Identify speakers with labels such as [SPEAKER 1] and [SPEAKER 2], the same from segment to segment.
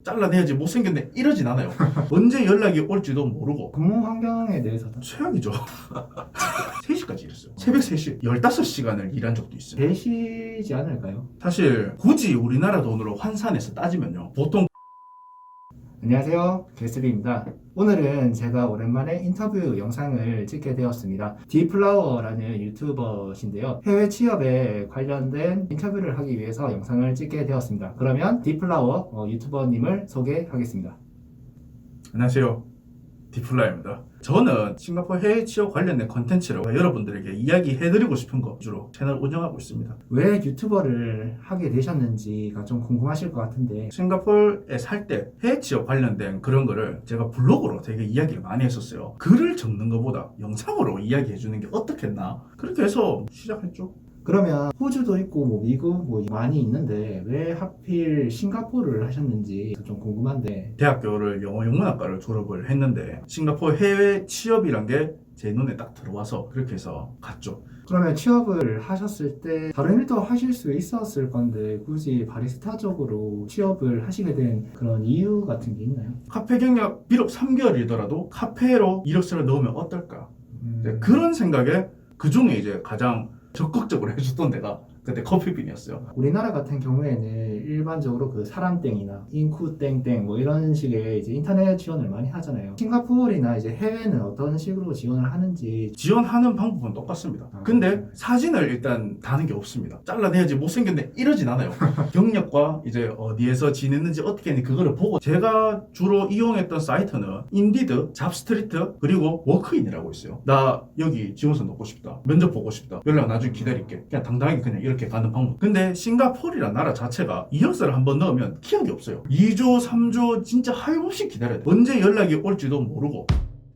[SPEAKER 1] 잘라내야지 못생겼네 이러진 않아요. 언제 연락이 올지도 모르고
[SPEAKER 2] 근무 환경에 대해서도
[SPEAKER 1] 최악이죠. 3시까지 일했어요. 새벽 3시 15시간을 일한 적도 있어요.
[SPEAKER 2] 되시지 않을까요?
[SPEAKER 1] 사실 굳이 우리나라 돈으로 환산해서 따지면요, 보통
[SPEAKER 2] 안녕하세요, 게스비입니다. 오늘은 제가 오랜만에 인터뷰 영상을 찍게 되었습니다. 디플라워라는 유튜버신데요, 해외 취업에 관련된 인터뷰를 하기 위해서 영상을 찍게 되었습니다. 그러면 디플라워 유튜버님을 소개하겠습니다.
[SPEAKER 1] 안녕하세요, 디플라입니다. 저는 싱가포르 해외 취업 관련된 컨텐츠를 여러분들에게 이야기해드리고 싶은 거 위주로 채널 운영하고 있습니다.
[SPEAKER 2] 왜 유튜버를 하게 되셨는지가 좀 궁금하실 것 같은데,
[SPEAKER 1] 싱가포르에 살 때 해외 취업 관련된 그런 거를 제가 블로그로 되게 이야기를 많이 했었어요. 글을 적는 것보다 영상으로 이야기해주는 게 어떻겠나, 그렇게 해서 시작했죠.
[SPEAKER 2] 그러면 호주도 있고 뭐 미국 뭐 많이 있는데 왜 하필 싱가포르를 하셨는지 좀 궁금한데.
[SPEAKER 1] 대학교를 영어영문학과를 졸업을 했는데 싱가포르 해외 취업이란 게 제 눈에 딱 들어와서 그렇게 해서 갔죠.
[SPEAKER 2] 그러면 취업을 하셨을 때 다른 일도 하실 수 있었을 건데 굳이 바리스타 쪽으로 취업을 하시게 된 그런 이유 같은 게 있나요?
[SPEAKER 1] 카페 경력 비록 3개월이더라도 카페로 이력서를 넣으면 어떨까, 이제 그런 생각에 그중에 이제 가장 적극적으로 해줬던 데가 그때 커피빈이었어요.
[SPEAKER 2] 우리나라 같은 경우에는 일반적으로 그 사람땡이나 인쿠땡땡 뭐 이런 식의 이제 인터넷 지원을 많이 하잖아요. 싱가포르나 이제 해외는 어떤 식으로 지원을 하는지.
[SPEAKER 1] 지원하는 방법은 똑같습니다. 근데 사진을 일단 다는 게 없습니다. 잘라내야지 못생겼네 이러진 않아요. 경력과 이제 어디에서 지냈는지 어떻게 했는지 그거를 보고, 제가 주로 이용했던 사이트는 인디드, 잡스트리트, 그리고 워크인이라고 있어요. 나 여기 지원서 넣고 싶다, 면접 보고 싶다, 연락 나중에 기다릴게, 그냥 당당하게 그냥 이렇게 가는 방법. 근데 싱가포르라는 나라 자체가 이력서를 한번 넣으면 기억이 없어요. 2조 3조 진짜 하염없이 기다려야 돼. 언제 연락이 올지도 모르고.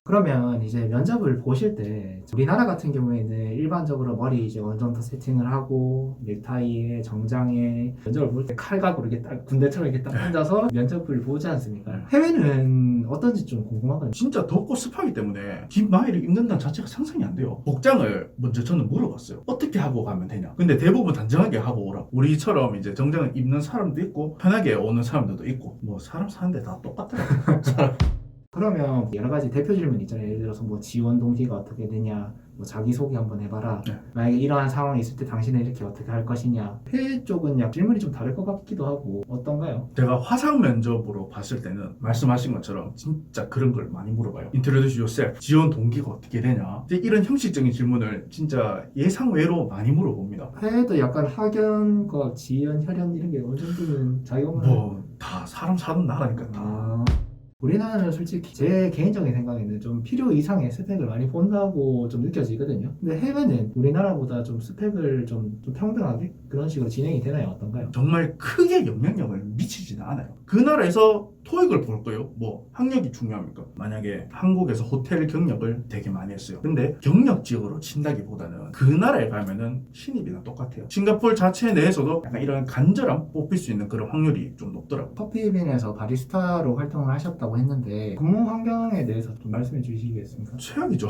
[SPEAKER 2] 그러면 이제 면접을 보실 때 우리나라 같은 경우에는 일반적으로 머리 이제 어느 정도 세팅을 하고 넥타이에 정장에 면접을 볼 때 칼각으로 이렇게 딱 군대처럼 이렇게 딱 앉아서 면접을 보지 않습니까? 해외는 어떤지 좀 궁금하거든요.
[SPEAKER 1] 진짜 덥고 습하기 때문에 긴 마이를 입는다는 자체가 상상이 안 돼요. 복장을 먼저 저는 물어봤어요. 어떻게 하고 가면 되냐. 근데 대부분 단정하게 하고 오라. 우리처럼 이제 정장을 입는 사람도 있고 편하게 오는 사람들도 있고, 뭐 사람 사는데 다 똑같더라고요.
[SPEAKER 2] 그러면 여러 가지 대표 질문 있잖아요. 예를 들어서 뭐 지원 동기가 어떻게 되냐, 뭐 자기소개 한번 해봐라.
[SPEAKER 1] 네.
[SPEAKER 2] 만약에 이러한 상황이 있을 때 당신은 이렇게 어떻게 할 것이냐. 해외 쪽은 약 질문이 좀 다를 것 같기도 하고 어떤가요?
[SPEAKER 1] 제가 화상 면접으로 봤을 때는 말씀하신 것처럼 진짜 그런 걸 많이 물어봐요. Introduce yourself. 지원 동기가 어떻게 되냐. 이제 이런 형식적인 질문을 진짜 예상 외로 많이 물어봅니다.
[SPEAKER 2] 해외도 약간 학연과 지연, 혈연 이런 게 어느 정도는 자기가
[SPEAKER 1] 뭐 다 사람 사는 나라니까 다.
[SPEAKER 2] 우리나라는 솔직히 제 개인적인 생각에는 좀 필요 이상의 스펙을 많이 본다고 좀 느껴지거든요. 근데 해외는 우리나라보다 좀 스펙을 좀 평등하게 그런 식으로 진행이 되나요? 어떤가요?
[SPEAKER 1] 정말 크게 영향력을 미치지는 않아요. 그 나라에서 토익을 볼 거예요. 뭐 학력이 중요합니까? 만약에 한국에서 호텔 경력을 되게 많이 했어요. 근데 경력직으로 친다기보다는 그 나라에 가면은 신입이랑 똑같아요. 싱가포르 자체 내에서도 약간 이런 간절함 뽑힐 수 있는 그런 확률이 좀 높더라고요.
[SPEAKER 2] 커피빈에서 바리스타로 활동을 하셨다고 했는데 근무 환경에 대해서 좀 말씀해 주시겠습니까?
[SPEAKER 1] 최악이죠.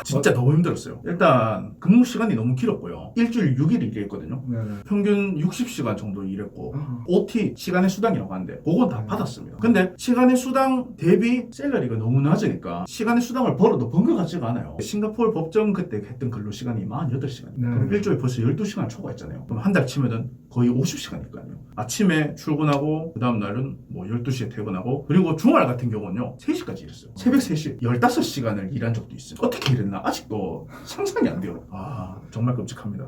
[SPEAKER 1] 진짜 너무 힘들었어요. 일단 근무 시간이 너무 길었고요. 일주일 6일 일했거든요.
[SPEAKER 2] 네.
[SPEAKER 1] 평균 60시간 정도 일했고 OT 시간의 수당이라고 하는데 그건 다 받았습니다. 근데 시간의 수당 대비 샐러리가 너무 낮으니까 시간의 수당을 벌어도 번 것 같지가 않아요. 싱가포르 법정 그때 했던 근로시간이 48시간. 그럼 일주일에 벌써 12시간 초과했잖아요. 그럼 한 달 치면은 거의 50시간일까요. 아침에 출근하고 그 다음 날은 뭐 12시에 퇴근하고, 그리고 주말 같은 경우는요 3시까지 일했어요. 새벽 3시 15시간을 일한 적도 있어요. 어떻게 일했나 아직도 상상이 안 돼요. 아, 정말 끔찍합니다.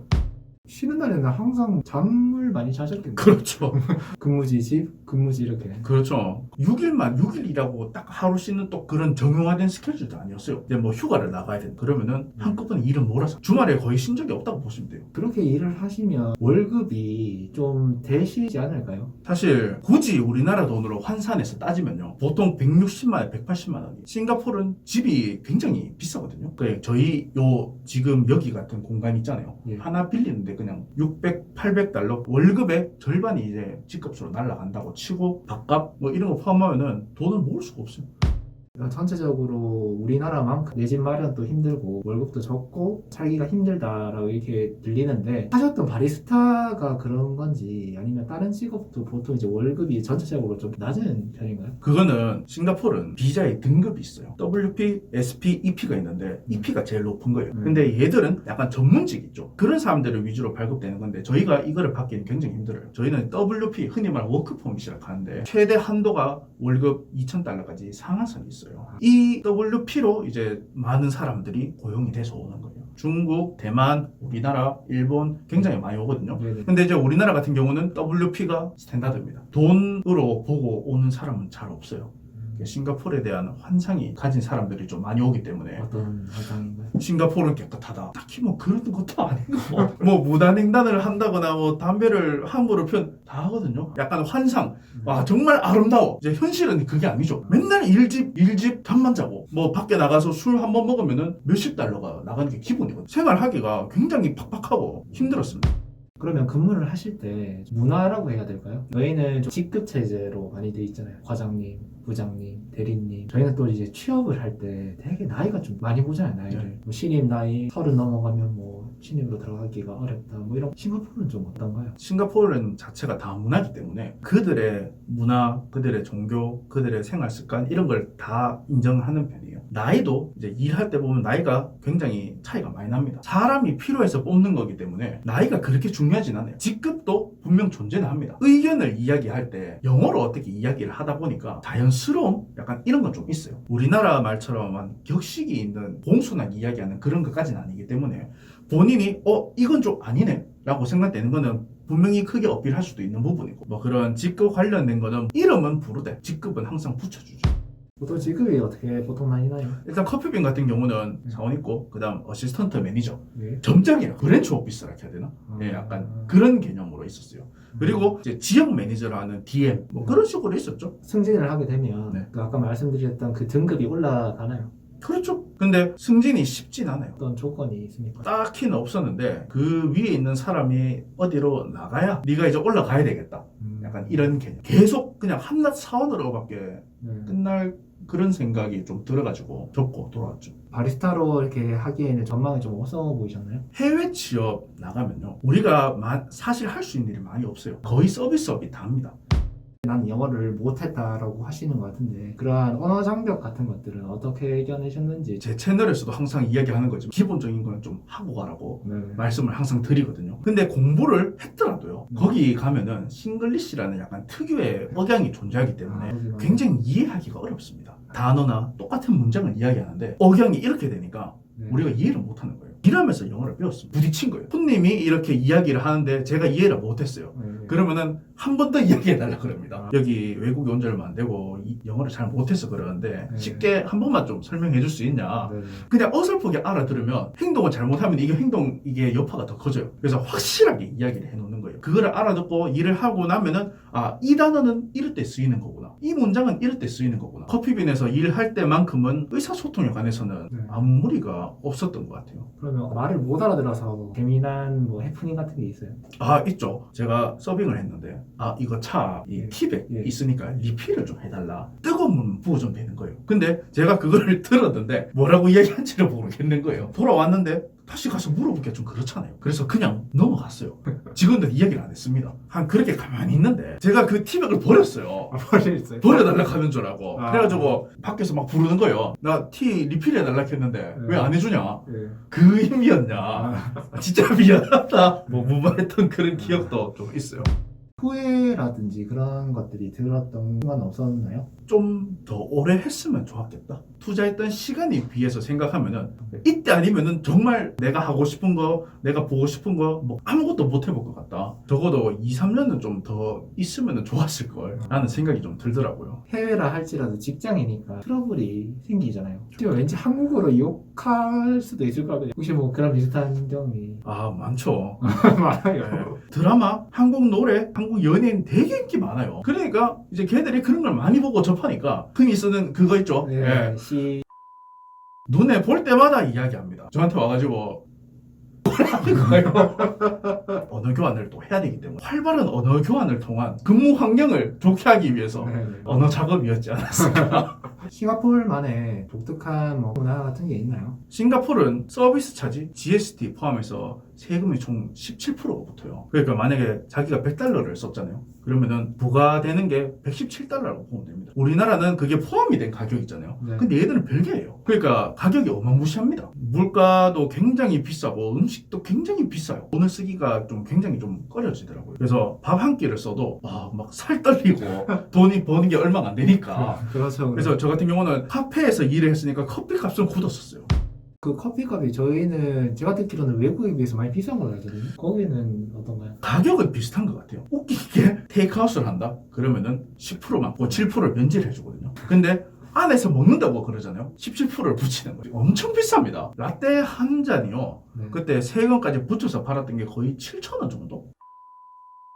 [SPEAKER 2] 쉬는 날에는 항상 잠을 많이 자셨겠네요.
[SPEAKER 1] 그렇죠.
[SPEAKER 2] 근무지 집, 근무지 이렇게.
[SPEAKER 1] 그렇죠. 6일만 6일 일하고 딱 하루 쉬는 또 그런 정형화된 스케줄도 아니었어요. 이제 뭐 휴가를 나가야 돼. 그러면은 한꺼번에 일은 몰아서 주말에 거의 쉰 적이 없다고 보시면 돼요.
[SPEAKER 2] 그렇게 일을 하시면 월급이 좀 되시지 않을까요?
[SPEAKER 1] 사실 굳이 우리나라 돈으로 환산해서 따지면요, 보통 160만 원, 180만 원이. 싱가포르는 집이 굉장히 비싸거든요. 그래, 저희 요 지금 여기 같은 공간 있잖아요.
[SPEAKER 2] 예.
[SPEAKER 1] 하나 빌리는데 그냥 600, 800달러 월급의 절반이 이제 집값으로 날아간다고 치고 밥값 뭐 이런 거 포함하면은 돈을 모을 수가 없어요.
[SPEAKER 2] 전체적으로 우리나라만큼 내 집 마련도 힘들고 월급도 적고 살기가 힘들다라고 이렇게 들리는데 하셨던 바리스타가 그런 건지 아니면 다른 직업도 보통 이제 월급이 전체적으로 좀 낮은 편인가요?
[SPEAKER 1] 그거는 싱가포르는 비자의 등급이 있어요. WP, SP, EP가 있는데 EP가 제일 높은 거예요. 근데 얘들은 약간 전문직 있죠. 그런 사람들을 위주로 발급되는 건데 저희가 이거를 받기는 굉장히 힘들어요. 저희는 WP, 흔히 말하는 워크퍼밋이라고 하는데 최대 한도가 월급 2,000달러까지 상한선이 있어요. 이 WP로 이제 많은 사람들이 고용이 돼서 오는 거예요. 중국, 대만, 우리나라, 일본 굉장히 많이 오거든요.
[SPEAKER 2] 네네.
[SPEAKER 1] 근데 이제 우리나라 같은 경우는 WP가 스탠다드입니다. 돈으로 보고 오는 사람은 잘 없어요. 싱가포르에 대한 환상이 가진 사람들이 좀 많이 오기 때문에
[SPEAKER 2] 어떤 화장인가요?
[SPEAKER 1] 싱가포르는 깨끗하다. 딱히 뭐 그런 것도 아니고 뭐 무단횡단을 한다거나 뭐 담배를 함부로 다 하거든요. 약간 환상. 와 정말 아름다워. 이제 현실은 그게 아니죠. 맨날 일집 잠만 자고 뭐 밖에 나가서 술 한 번 먹으면은 몇십 달러가 나가는 게 기본이거든요. 생활하기가 굉장히 팍팍하고 힘들었습니다.
[SPEAKER 2] 그러면 근무를 하실 때 문화라고 해야 될까요? 저희는 좀 직급 체제로 많이 돼 있잖아요. 과장님, 부장님, 대리님. 저희는 또 이제 취업을 할 때 되게 나이가 좀 많이 보잖아요. 나이를.
[SPEAKER 1] 네.
[SPEAKER 2] 뭐 신입 나이 30 넘어가면 뭐 신입으로 들어가기가 어렵다. 뭐 이런. 싱가포르는 좀 어떤가요?
[SPEAKER 1] 싱가포르는 자체가 다 문화이기 때문에 그들의 문화, 그들의 종교, 그들의 생활 습관 이런 걸 다 인정하는 편이에요. 나이도 이제 일할 때 보면 나이가 굉장히 차이가 많이 납니다. 사람이 필요해서 뽑는 거기 때문에 나이가 그렇게 중요하진 않아요. 직급도 분명 존재는 합니다. 의견을 이야기할 때 영어로 어떻게 이야기를 하다 보니까 자연스러움 약간 이런 건 좀 있어요. 우리나라 말처럼 격식이 있는 공손하게 이야기하는 그런 것까지는 아니기 때문에 본인이 이건 좀 아니네 라고 생각되는 거는 분명히 크게 어필할 수도 있는 부분이고 뭐 그런 직급 관련된 거는 이름은 부르되 직급은 항상 붙여주죠.
[SPEAKER 2] 보통 직급이 어떻게 보통 많이 나요?
[SPEAKER 1] 일단 커피빈 같은 경우는 사원 있고 그 다음 어시스턴트 매니저
[SPEAKER 2] 네.
[SPEAKER 1] 점장이라 브랜치 오피스라 해야 되나? 예, 약간 그런 개념으로 있었어요. 그리고 이제 지역 매니저라는 DM 뭐 그런 식으로 있었죠.
[SPEAKER 2] 승진을 하게 되면
[SPEAKER 1] 네.
[SPEAKER 2] 그 아까 말씀드렸던 그 등급이 올라가나요?
[SPEAKER 1] 그렇죠. 근데 승진이 쉽진 않아요.
[SPEAKER 2] 어떤 조건이 있습니까?
[SPEAKER 1] 딱히는 없었는데 그 위에 있는 사람이 어디로 나가야 네가 이제 올라가야 되겠다. 약간 이런 개념. 계속 그냥 한낱 사원으로밖에
[SPEAKER 2] 네.
[SPEAKER 1] 끝날 그런 생각이 좀 들어가지고 접고 돌아왔죠.
[SPEAKER 2] 바리스타로 이렇게 하기에는 전망이 좀 어려워 보이셨나요?
[SPEAKER 1] 해외 취업 나가면요. 우리가 사실 할 수 있는 일이 많이 없어요. 거의 서비스업이 다 합니다.
[SPEAKER 2] 난 영어를 못했다라고 하시는 것 같은데 그러한 언어 장벽 같은 것들은 어떻게 이겨내셨는지.
[SPEAKER 1] 제 채널에서도 항상 이야기하는 거죠. 기본적인 거는 좀 하고 가라고
[SPEAKER 2] 네.
[SPEAKER 1] 말씀을 항상 드리거든요. 근데 공부를 했더라도요. 거기 가면은 싱글리시라는 약간 특유의 억양이 존재하기 때문에 굉장히 이해하기가 어렵습니다. 단어나 똑같은 문장을 이야기하는데 억양이 이렇게 되니까 우리가 이해를 못하는 거예요. 일하면서 영어를 배웠습니다. 부딪힌 거예요. 손님이 이렇게 이야기를 하는데 제가 이해를 못했어요. 그러면은 한 번 더 이야기해달라 그럽니다. 여기 외국에 온 지 얼마 안 되고 영어를 잘 못해서 그러는데 쉽게 한 번만 좀 설명해 줄 수 있냐. 그냥 어설프게 알아들으면 행동을 잘못하면 이게 여파가 더 커져요. 그래서 확실하게 이야기를 해놓는 거예요. 그거를 알아듣고 일을 하고 나면은 이 단어는 이럴 때 쓰이는 거구나. 이 문장은 이럴 때 쓰이는 거구나. 커피빈에서 일할 때만큼은 의사소통에 관해서는 아무 무리가 없었던 것 같아요.
[SPEAKER 2] 그러면 말을 못 알아들어서 재미난 뭐 해프닝 같은 게 있어요?
[SPEAKER 1] 있죠. 제가 서빙을 했는데 이거 차 티백 있으니까 리필을 좀 해달라. 뜨거운 물 부어주면 되는 거예요. 근데 제가 그거를 들었는데 뭐라고 이야기한지를 모르겠는 거예요. 돌아왔는데 다시 가서 물어보기가 좀 그렇잖아요. 그래서 그냥 넘어갔어요. 직원들 이야기를 안 했습니다. 그렇게 가만히 있는데 제가 그 티백을 버렸어요.
[SPEAKER 2] 버렸어요?
[SPEAKER 1] 버려달라고 하는 줄 알고. 그래가지고 밖에서 막 부르는 거예요. 나 티 리필해달라고 했는데 왜 안 해주냐. 그 힘이었냐. 진짜 미안하다. 뭐 무마했던 그런 기억도 좀 있어요.
[SPEAKER 2] 후회라든지 그런 것들이 들었던 건 없었나요?
[SPEAKER 1] 좀 더 오래 했으면 좋았겠다. 투자했던 시간에 비해서 생각하면은 이때 아니면은 정말 내가 하고 싶은 거, 내가 보고 싶은 거 뭐 아무것도 못 해볼 것 같다. 적어도 2, 3년은 좀 더 있으면 좋았을 걸 라는 생각이 좀 들더라고요.
[SPEAKER 2] 해외라 할지라도 직장이니까 트러블이 생기잖아요. 왠지 한국어로 욕할 수도 있을 것 같아요. 혹시 뭐 그런 비슷한 경험이
[SPEAKER 1] 많죠.
[SPEAKER 2] 많아요.
[SPEAKER 1] 드라마, 한국 노래, 한국 연예인 되게 인기 많아요. 그러니까 이제 걔들이 그런 걸 많이 보고 접하니까 흔히 쓰는 그거 있죠.
[SPEAKER 2] 네.
[SPEAKER 1] 눈에 볼 때마다 이야기합니다. 저한테 와가지고 뭐라는 거예요. 언어 교환을 또 해야 되기 때문에 활발한 언어 교환을 통한 근무 환경을 좋게 하기 위해서 언어 작업이었지 않았을까.
[SPEAKER 2] 싱가포르만의 독특한 뭐 문화 같은 게 있나요?
[SPEAKER 1] 싱가포르는 서비스 차지, GST 포함해서 세금이 총 17%가 붙어요. 그러니까 만약에 자기가 100달러를 썼잖아요. 그러면은 부과되는 게 117달러라고 보면 됩니다. 우리나라는 그게 포함이 된 가격 있잖아요.
[SPEAKER 2] 네.
[SPEAKER 1] 근데 얘들은 별개예요. 그러니까 가격이 어마무시합니다. 물가도 굉장히 비싸고 음식도 굉장히 비싸요. 돈을 쓰기가 좀 굉장히 좀 꺼려지더라고요. 그래서 밥 한 끼를 써도 막 살 떨리고 돈이 버는 게 얼마가 안 되니까.
[SPEAKER 2] 그렇죠.
[SPEAKER 1] 그래서 저 같은 경우는 카페에서 일을 했으니까 커피 값은 굳었었어요.
[SPEAKER 2] 그 커피값이 저희는 제가 듣기로는 외국에 비해서 많이 비싼 걸로 알거든요. 거기는 어떤가요?
[SPEAKER 1] 가격은 비슷한 것 같아요. 웃기게 테이크아웃을 한다? 그러면은 10%만, 7%를 면제를 해주거든요. 근데 안에서 먹는다고 그러잖아요. 17%를 붙이는 거죠. 엄청 비쌉니다. 라떼 한 잔이요.
[SPEAKER 2] 네.
[SPEAKER 1] 그때 세금까지 붙여서 팔았던 게 거의 7,000원 정도?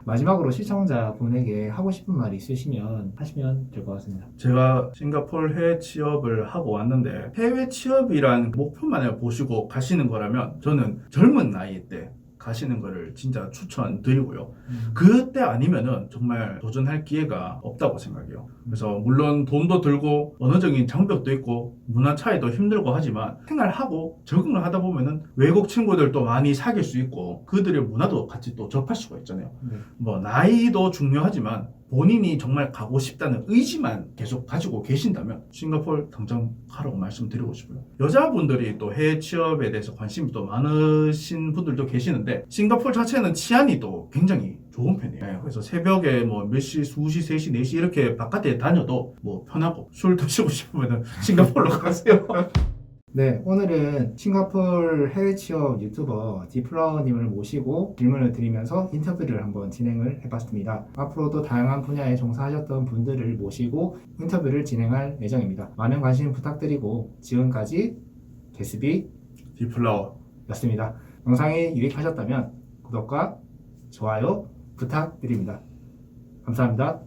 [SPEAKER 2] 마지막으로 시청자분에게 하고 싶은 말 있으시면 하시면 될 것 같습니다.
[SPEAKER 1] 제가 싱가포르 해외 취업을 하고 왔는데 해외 취업이란 목표만을 보시고 가시는 거라면 저는 젊은 나이 때 가시는 거를 진짜 추천드리고요. 그때 아니면은 정말 도전할 기회가 없다고 생각해요. 그래서 물론 돈도 들고 언어적인 장벽도 있고 문화 차이도 힘들고 하지만 생활하고 적응을 하다 보면은 외국 친구들도 많이 사귈 수 있고 그들의 문화도 같이 또 접할 수가 있잖아요.
[SPEAKER 2] 네.
[SPEAKER 1] 뭐 나이도 중요하지만 본인이 정말 가고 싶다는 의지만 계속 가지고 계신다면 싱가포르 당장 가라고 말씀드리고 싶어요. 여자분들이 또 해외 취업에 대해서 관심이 또 많으신 분들도 계시는데 싱가포르 자체는 치안이 또 굉장히 좋은 편이에요. 네, 그래서 새벽에 뭐 몇 시, 2시, 3시, 4시 이렇게 바깥에 다녀도 뭐 편하고 술 드시고 싶으면 싱가포르로 가세요.
[SPEAKER 2] 네, 오늘은 싱가포르 해외 취업 유튜버 디플라워님을 모시고 질문을 드리면서 인터뷰를 한번 진행을 해봤습니다. 앞으로도 다양한 분야에 종사하셨던 분들을 모시고 인터뷰를 진행할 예정입니다. 많은 관심 부탁드리고 지금까지 게스비
[SPEAKER 1] 디플라워
[SPEAKER 2] 였습니다. 영상이 유익하셨다면 구독과 좋아요 부탁드립니다. 감사합니다.